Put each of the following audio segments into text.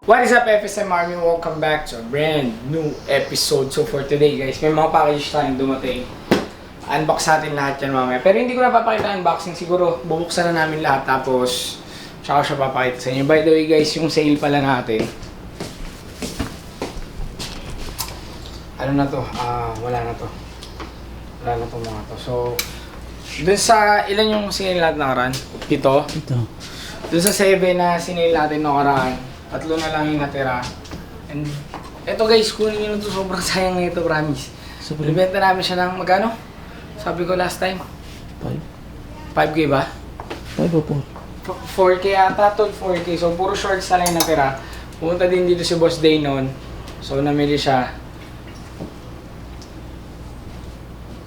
What is up, FSM Army? Welcome back to a brand new episode. So for today guys, may mga package tayong dumating. Unbox natin lahat yan mamaya. Pero hindi ko na papakita unboxing. Siguro bubuksan na namin lahat tapos tsaka siya papakita sa inyo. By the way guys, yung sale pala natin. Ano na to? Wala na to. Wala na to mga to. So, dun sa ilan yung sinil natin nakaraan? Ito. Dun sa 7 na sinil natin nakaraan. 3 na lang yung natira. And eto guys, kunin nyo na to. Sobrang sayang na ito, promise. So, binibenta namin siya ng magkano? Sabi ko last time. 5K ba? 5 o 4? 4K ata, tol 4K. So, puro shorts na lang yung natira. Pumunta din dito si Boss Day noon. So, namili siya.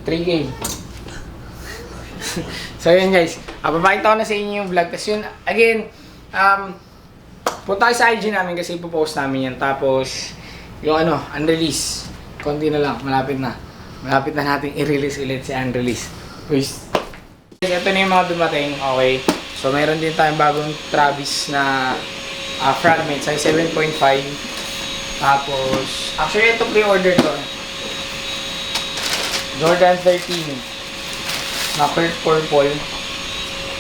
3K. So, yun guys. Papakita ko na sa inyo yung vlog. Tapos yun, again, punta kayo sa IG namin kasi ipopost namin yan. Tapos, yung unrelease. Konti na lang, malapit na. Malapit na natin i-release ulit si unrelease. Ito na yung mga dumating, okay. So, meron din tayong bagong Travis na fragment, size 7.5. Tapos, actually ito pre-order to. Jordan 13 na purple.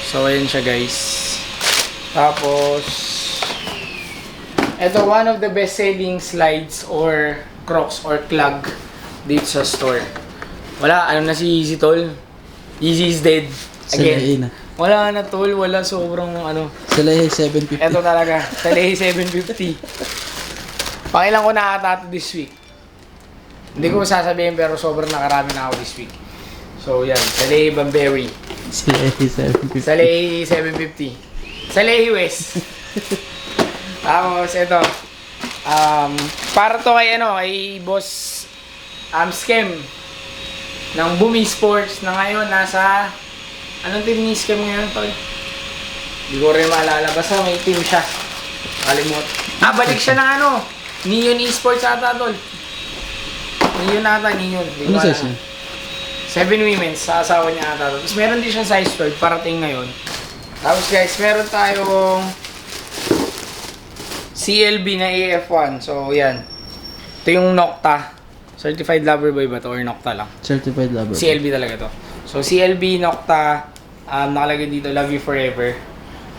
So, ayan siya guys. Tapos, ito, one of the best-selling slides or Crocs or clog dito sa store. Wala, na si Yeezy tol. Yeezy is dead. Again. Wala na tol, wala sobrang Salehe 750. Ito talaga, Salehe 750. Pakilang ko na ata this week. Hindi ko sasabihin pero sobrang nakarami na ako this week. So yan, Salehe Bamberry. Salehe 750. Salehe 750. Salehe West. Tapos ito, para to kay kay Boss Scam ng Bumi Sports na ngayon nasa, anong team ni Scam ngayon tol? Hindi ko rin maalala, basta may team siya. Kalimut. Balik siya ng Neon Esports ata tol. Neon ata, Neon. Ano size niya? 7 women's, sa asawa niya ata. Tapos meron din siyang size 12, parating ngayon. Tapos guys, meron tayong CLB na AF1. So, yan. Ito yung Nocta. Certified Lover Boy ba to or Nocta lang? Certified Lover Boy. CLB talaga to. So, CLB Nocta, nakalagay dito, Love You Forever.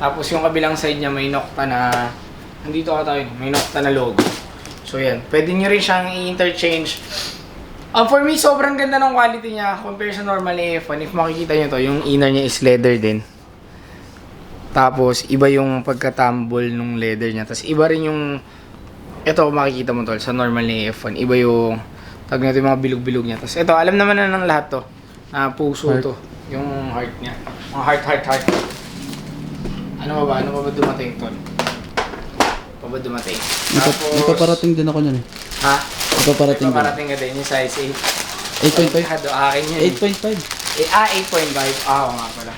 Tapos yung kabilang side niya may Nocta na, nandito ka tayo, may Nocta na logo. So, yan. Pwede nyo rin siyang i-interchange. For me, sobrang ganda ng quality niya compared sa normal AF1. If makikita nyo to, yung inner niya is leather din. Tapos, iba yung pagka-tumble nung leather niya. Tapos, iba rin yung, ito makikita mo tol, sa normal ni F1. Iba yung, tawag natin yung mga bilog-bilog niya. Tapos, ito, alam naman na ng lahat to. Na puso Heart. to. Yung heart niya. Mga heart. Ano ba dumating tol? Ano ba dumating? Tapos, Ipaparating din ako nun eh. ha? Ipaparating din. Ipaparating ka din yung size 8.5? 8. Akin yun. 8.5. 8.5. Oo nga pala.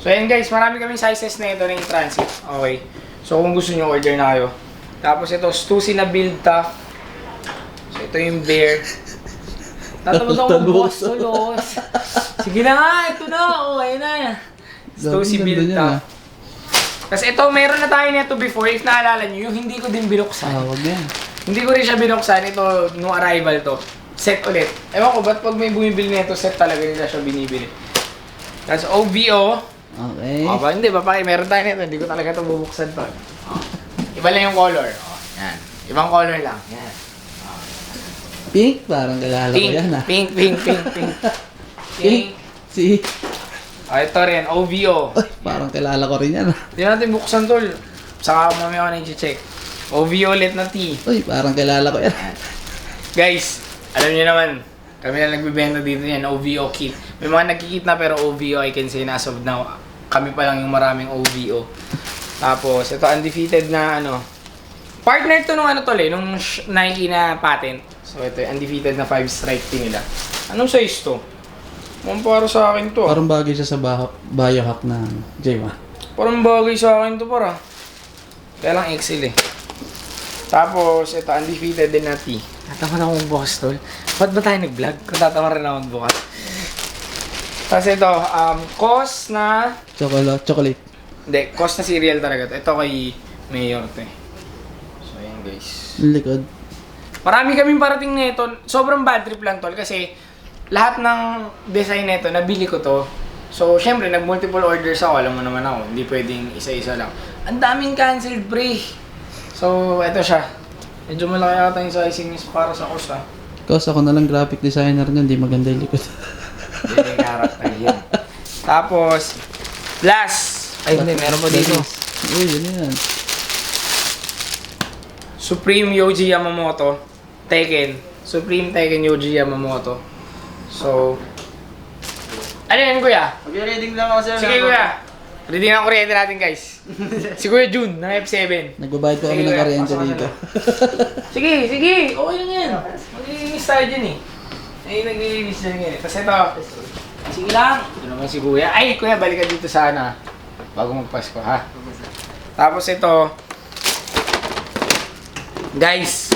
So ayan guys, marami kaming sizes na ito na yung transit. Okay. So kung gusto nyo, order na kayo. Tapos ito, Stussy na build tough. So ito yung bear. Tatamad ako mag-boss, tulos. Sige na nga, ito na. Okay na. Stussy build tough. Kasi ito, meron na tayo nito before. If naalala nyo, yung hindi ko din binuksan. Wag yan. Hindi ko rin siya binuksan. Ito, nung arrival to. Set ulit. Ewan ko, ba't pag may bumibili nito, set talaga nila siya binibili. Tapos OVO. Okay. Hindi, papaki, meron tayo nito. Hindi ko talaga ito bubuksan to. Iba lang yung color. Yan. Ibang color lang. Yan. Pink? Parang kalala ko yan ah. Pink. Pink? Si... Ito rin, OVO. Ay, parang kalala ko rin yan ah. Hindi natin buksan tol. Saka mamaya ako na-check. OVO ulit na T. Uy, parang kalala ko yan. Guys, alam niyo naman, kami na nagbibenta dito yan, OVO kit. May mga nagkikit na pero OVO, I can say as of now, kami pa lang yung maraming OVO. Tapos, ito undefeated na partner to nung nung Nike na patent. So, ito yung undefeated na 5-stripe team nila. Anong size to? Para sa akin to. Parang bagay siya sa biohack na J1. Parang bagay sa akin to para. Kaya lang XL eh. Tapos, ito undefeated din na T. Tatawa na akong bukas tol. Ba't ba tayo nag-vlog? Kung tatawa rin ako bukas. Tapos ito, cost na... Chocolate. Hindi, cost na cereal talaga to. Ito kay Mayor to eh. So, ayan guys. Yung likod. Marami kaming parating nito. Sobrang bad trip lang tol kasi lahat ng design nito nabili ko to. So, syempre, nag-multiple orders ako. Alam mo naman ako, hindi pwedeng isa-isa lang. Ang daming canceled, pre. So, eto siya. Medyo malaki ata yung sizing niya para sa cost, ha. Kasi ako na lang graphic designer niyan, di maganda yung likod. Hindi character yan. Tapos, last. Ay, hindi. Meron pa dito. Uy, yun yan. Supreme Yoji Yamamoto. Tekken. Supreme Tekken Yoji Yamamoto. So, ano yan, kuya? Mag-reading lang ako sir. Sige, kuya. Ready na ang kuryente natin, guys. Si Kuya Jun, ng F7. Nagbabayad pa kami Sige, ng kuya. kuryente Pasok ka dito. na. Sige, sige. Okay lang yan. Maglilinis tayo dyan eh. Ay, naglilinis dyan yan eh. Tapos ito. Sige lang. Ito naman si Kuya. Ay, Kuya, balik ka dito sana. Bago magpasko, ha? Tapos ito. Guys,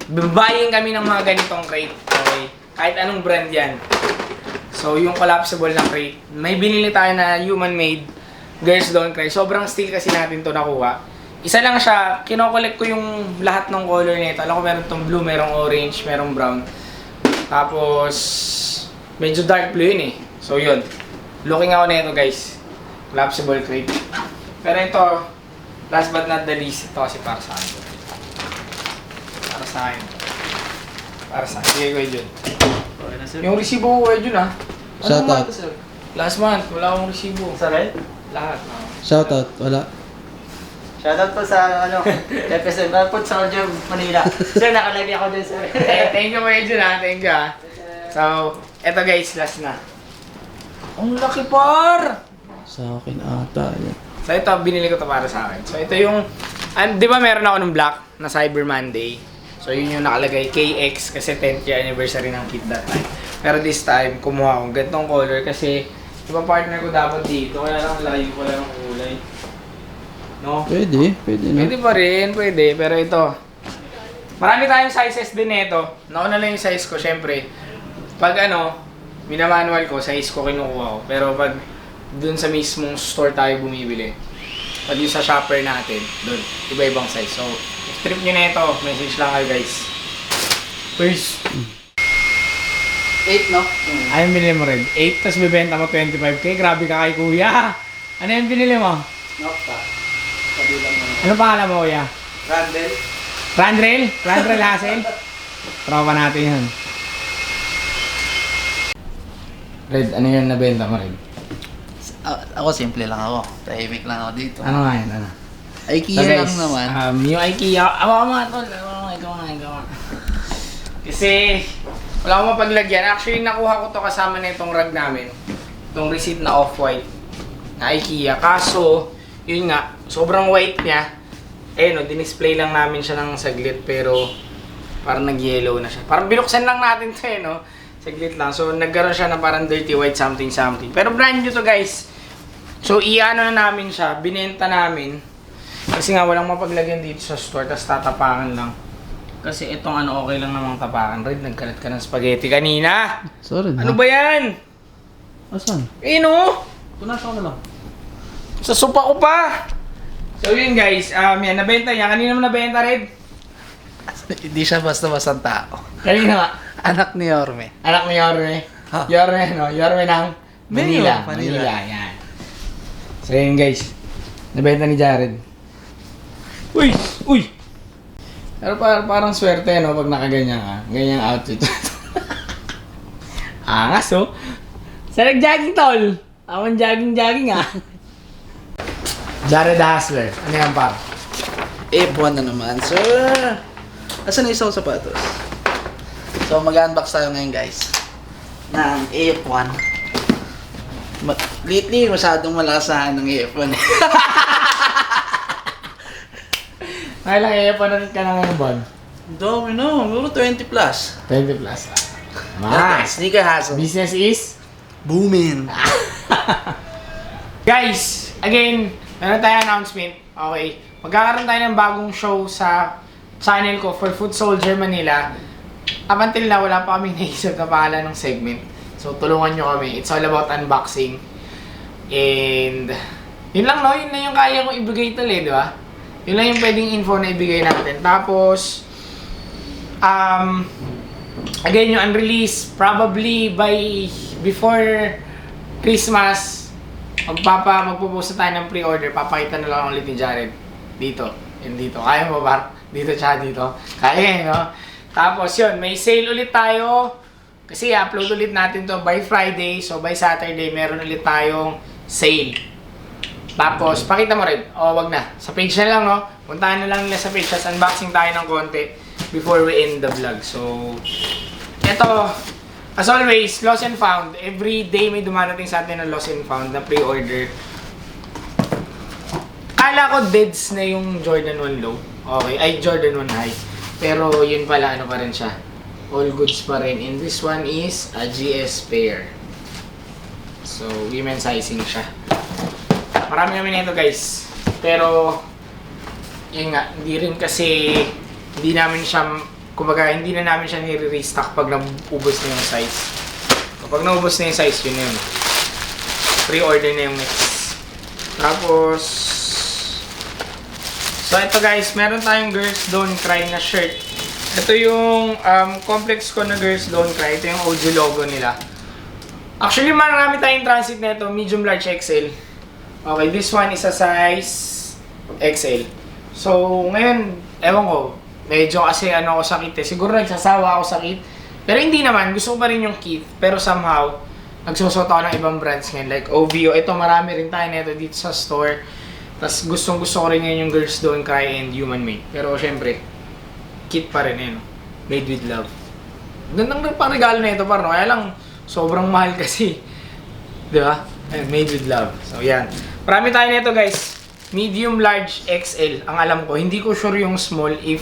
babayin kami ng mga ganitong crate. Okay? Kahit anong brand yan. So, yung collapsible na crate. May binili tayo na human-made Girls Don't Cry. Sobrang steel kasi natin to nakuha. Isa lang siya. Kinokollect ko yung lahat ng color nito. Alam ko meron tong blue, merong orange, merong brown. Tapos, medyo dark blue yun eh. So, yun. Looking ako na ito, guys. Collapsible crate. Pero ito, last but not the least, ito kasi para sa akin. Para sa akin. Para sa akin. Sige, Kuya Jun. Okay na sir. Yung resibo ko, Kuya Jun, ha? Shout out. Last month, wala akong resibo. Sa red? Lahat. Shoutout, wala. Shoutout po sa FSM, Port Soldier, Manila. Sir, nakalagay ako dyan sir. Thank you, Kuya Jun, ha? Thank you, ha? So, eto guys, last na. Ang laki par! Sa akin ata. Yan. So, ito, binili ko to para sa akin. So, ito yung, di ba meron ako ng black na Cyber Monday? So, yun yung nakalagay, KX, kasi 10th year anniversary ng Kit that time. Pero this time, kumuha akong ganitong color kasi, iba partner ko dapat dito, kaya lang layo ko lang ng kulay. No? Pwede, pwede na. Pwede pa rin, pwede. Pero ito, marami tayong sizes din nito. Nauna lang yung size ko, syempre. Pag minamanual ko, size ko kinukuha ko. Pero pag dun sa mismong store tayo bumibili, pag yung sa shopper natin, dun, iba-ibang size. So, if trip nyo na ito, message lang kayo guys. Peace! 8 no? Ayun binili mo rin. 8, tapos bibenta mo 25k. Grabe ka kay kuya. Ano yung binili mo? Nokta. Kabilang mo. Ano pangalan mo kuya? Randall. Randrel? Randrel Hassel? Tropa natin yun. Red, ano yun nabenta mo rin? Ako simple lang ako. Tahimik lang ako dito. Ano nga yun? Ano? IKEA So, lang guys, naman. yung IKEA, awa ka mga tol. Ikaw nga. Kasi, wala akong mapaglagyan. Actually, nakuha ko to kasama na itong rag namin. Itong receipt na off-white na IKEA. Kaso, yun nga, sobrang white niya. Dinisplay lang namin siya ng saglit pero parang nag-yellow na siya. Parang binuksan lang natin to no? Saglit lang. So, nagkaroon siya na parang dirty white something. Pero brand new to guys. So, na namin siya. Binenta namin. Kasi nga, walang mapaglagyan dito sa store. Tapos tatapakan lang. Kasi itong okay lang namang tapakan. Red, nagkalat ka ng spaghetti kanina. Sorry na. Ano ba yan? Asan? Punasan ko na lang. Sa sopa ko pa. So yun guys, yan, nabenta niya. Kanina mo nabenta, Red? Hindi siya basta-basta tao. Kanina nga. Anak ni Orme. Anak ni Yorme. Ha? Yorme, no? Yorme ng Manila. Manila. Yan. So yun guys, nabenta ni Jared. Uy! Pero parang swerte, no? Pag nakaganyan ka. Ganyang outfit. Angas, oh. Sa nag-jogging, tol. Awan jogging, ah. Jared the Hustler. Ano yan, par? F1 na naman, sir. Asan na isang sapatos? So, mag-unbox tayo ngayon, guys. Ng F1. Lately, masyadong malasahan ng F1. Kailang panood ka na ngayon, Bon? Dami na, siguro 20 plus. 20 plus. Nice! Sneaker hustle. Business is? Booming. Guys, again, meron tayo announcement. Okay. Magkakaroon tayo ng bagong show sa channel ko for Food Soldier Manila. Up until na, wala pa kaming naisip na pangalan ng segment. So, tulungan nyo kami. It's all about unboxing. And, yun lang, no? Yun na yung kaya kong ibigay tol, di ba? Yun lang yung pwedeng info na ibigay natin. Tapos, again, yung unreleased, probably before Christmas, magpo-post na tayo ng pre-order. Papakita na lang ulit ni Jared. Dito. Yun dito. Kaya mo ba? Dito tsaka dito. Kaya no? Tapos yun, may sale ulit tayo. Kasi upload ulit natin to by Friday. So by Saturday, meron ulit tayong sale. Tapos, pakita mo rin. O, wag na. Sa page na lang, no? Puntahan na lang nila sa page. Tapos unboxing tayo ng konti before we end the vlog. So, eto, as always, lost and found. Every day may dumarating sa atin na lost and found na pre-order. Kala ko deads na yung Jordan 1 low. Okay, ay Jordan 1 high. Pero yun pala, ano pa rin siya. All goods pa rin. And this one is a GS pair. So, women's sizing siya. Marami kami nito guys. Pero, yun nga, hindi rin kasi, hindi namin siya, kumbaga, hindi na namin siya nire-restock pag naubos na yung size. Kapag naubos na yung size, yun yun. Pre-order na yung next. Tapos, so ito guys, meron tayong Girls Don't Cry na shirt. Ito yung complex ko na Girls Don't Cry. Ito yung OG logo nila. Actually, marami tayong transit na ito, medium, large, XL. Okay, this one is a size XL. So, ngayon, ewan ko, medyo kasi ano ako sakit eh. Siguro nagsasawa ako sakit. Pero hindi naman, gusto ko pa rin yung kit. Pero somehow, nagsusot ako ng ibang brands ngayon. Like OVO, ito marami rin tayo nito dito sa store. Tapos gustong gusto ko rin ngayon yung Girls Don't Cry and Human Made. Pero syempre, kit pa rin eh, no? Made with love. Gandang pang regalo na ito parang, kaya lang, sobrang mahal kasi. Di ba? Made with love. So yan. Marami tayo nito guys. Medium, large, XL. Ang alam ko, hindi ko sure yung small if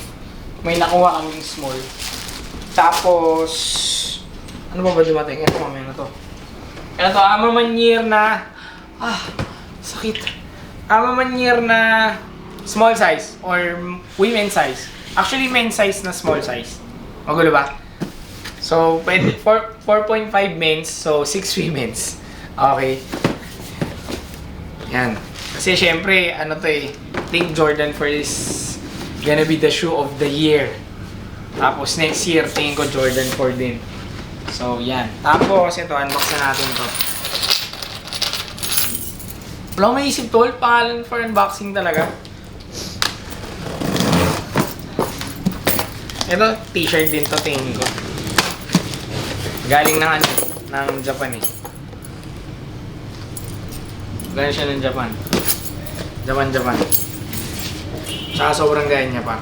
may nakuha kaming small. Tapos, ano ba dumating? Ito mamaya na to. Ito, Amamanier na, sakit. Amamanier na small size or women's size. Actually, men's size na small size. Magulo ba? So, 4.5 men's, so 6 women's. Okay. Yan. Kasi syempre, ano to eh, Think Jordan 4 is gonna be the shoe of the year. Tapos next year, tingin ko Jordan 4 din. So, yan. Tapos, ito, unbox na natin to. Wala akong maisip tol, pangalan for unboxing talaga. Ito, t-shirt din to, tingin ko. Galing ng ano, ng Japan eh. Galing siya ng Japan. Japan. Tsaka sobrang gaya niya pa.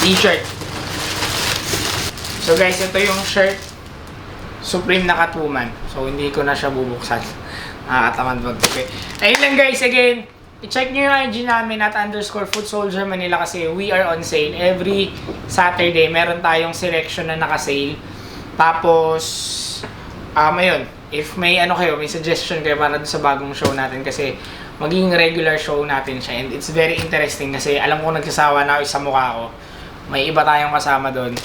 T-shirt. So guys, ito yung shirt. Supreme na Catwoman. So hindi ko na siya bubuksan. Nakakatamad mag-okay. Ayun lang guys, again. I-check nyo yung IG namin at _FootSoldier Manila kasi we are on sale. Every Saturday, meron tayong selection na naka-sale. Tapos, ayun, if may ano kayo, may suggestion kayo para sa bagong show natin kasi magiging regular show natin siya and it's very interesting kasi alam ko nagsasawa na ako sa mukha ko. May iba tayong kasama doon.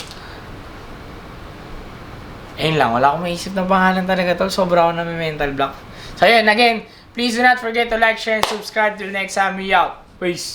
Ayun lang, wala akong maisip na pangalan talaga tol. Sobra ako na may mental block. So ayun, again, please do not forget to like, share, and subscribe till next time we out. Peace!